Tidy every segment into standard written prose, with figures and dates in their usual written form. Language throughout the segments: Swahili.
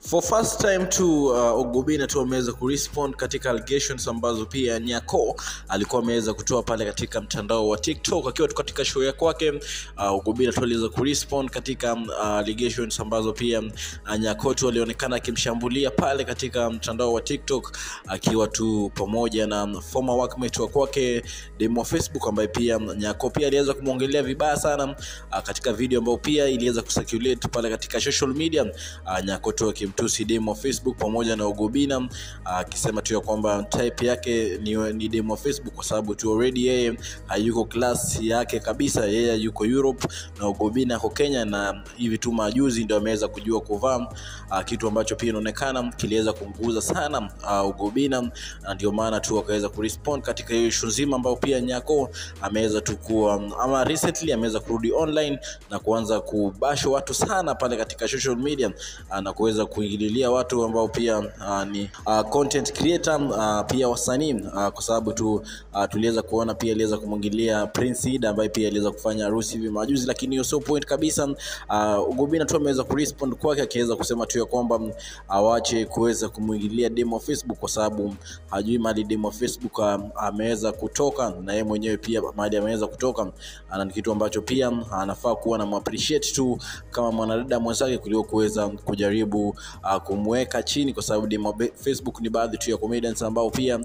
For first time to Ogobina tu ameweza kurespond katika allegations ambazo pia Nyako alikuwa ameweza kutoa pale katika mtandao wa TikTok akiwa katika show yake kwake. Ogobina tu aliweza kurespond katika allegations ambazo pia Nyako tu alionekana akimshambulia pale katika mtandao wa TikTok akiwa tu pamoja na former workmate wa kwake demo wa Facebook ambaye pia Nyako pia aliweza kumuongelea vibaya sana katika video ambayo pia iliweza kucirculate pale katika social media. Nyako tu tusi demo wa Facebook pamoja na Ogobina akisema tu ya kwamba type yake ni demo wa Facebook kwa sababu tu already yeye hayuko class yake kabisa, yeye yuko Europe na Ogobina yuko Kenya, na hivi tu majuzi ndio ameweza kujua kuvaa kitu ambacho pia inaonekana kiliweza kumguza sana Ogobina, na ndio maana tu akaweza kurespond katika hiyo issue nzima ambayo pia Nyako ameweza tu kuwa ama recently ameweza kurudi online na kuanza kubasho watu sana pale katika social media na kuweza kuingililia watu ambao pia ni content creator pia wasanii kwa sababu tu tuliweza kuona pia aliweza kumwingilia Prince Ida ambaye pia aliweza kufanya harusi hivi majuzi, lakini hiyo sio point kabisa. Ogobina tu ameweza kurespond kwake akiweza kusema tu ya kwamba awache kuweza kumwingilia demo Facebook kwa sababu hajui mali demo Facebook ameweza kutoka, na yeye mwenyewe pia mali ameweza kutoka, na kitu ambacho pia anafaa kuwa na appreciate tu kama mwanadada mwenzake kuliko kuweza kujaribu kumweka chini, kwa sababu demo Facebook ni baadhi tu ya comedians ambao pia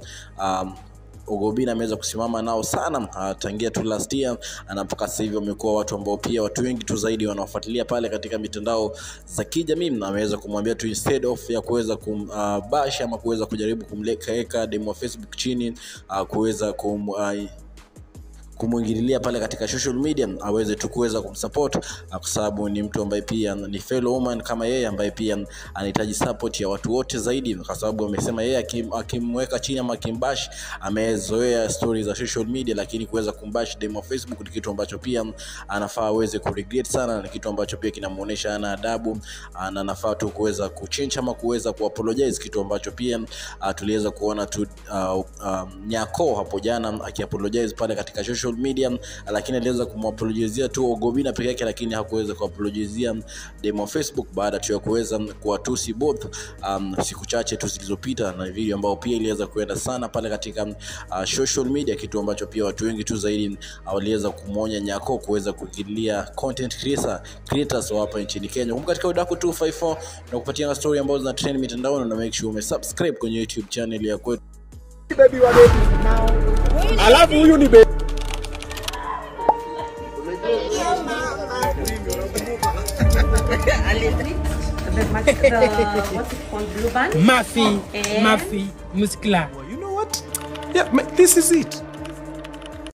Ogobina ameweza kusimama nao sana tangia tu last year, na mpaka sasa hivi wamekuwa watu ambao pia watu wengi tu zaidi wanawafuatilia pale katika mitandao za kijamii, na ameweza kumwambia tu instead of ya kuweza kumbash ama kuweza kujaribu kumleka demo Facebook chini, kuweza kumwingililia pale katika social media, aweze tu kuweza kumsupport kwa sababu ni mtu ambaye pia ni fellow woman kama yeye ambaye pia anahitaji support ya watu wote zaidi, kwa sababu amesema yeye akimweka chini ama kimbash amezoea stories za social media, lakini kuweza kumbash demo Facebook ni kitu ambacho pia anafaa aweze kuregret sana, na kitu ambacho pia kinamuonesha ana adabu, na anafaa tu kuweza kuchange ama kuweza kuapologize, kitu ambacho pia tuliweza kuona tu Nyako hapo jana akiapologize pale katika social media, lakini aliweza kumapologizia tu Ogobina peke yake, lakini hakuweza kuapologizia demo Facebook baada tu ya kuweza kuwatusi both siku chache tu zilizopita, na video ambayo pia iliweza kuenda sana pale katika social media, kitu ambacho pia watu wengi tu zaidi waliweza kumuonya Nyako kuweza kuingilia content creators hapa nchini Kenya. Kumbuka katika Udaku 254 na kupatia story ambazo zina trend mitandaoni, na make sure umesubscribe kwenye YouTube channel ya kwetu. Baby wa baby now. Alafu huyu ni baby. What's it called? Blue band? Mafia Muscular. You know what? Yeah, this is it.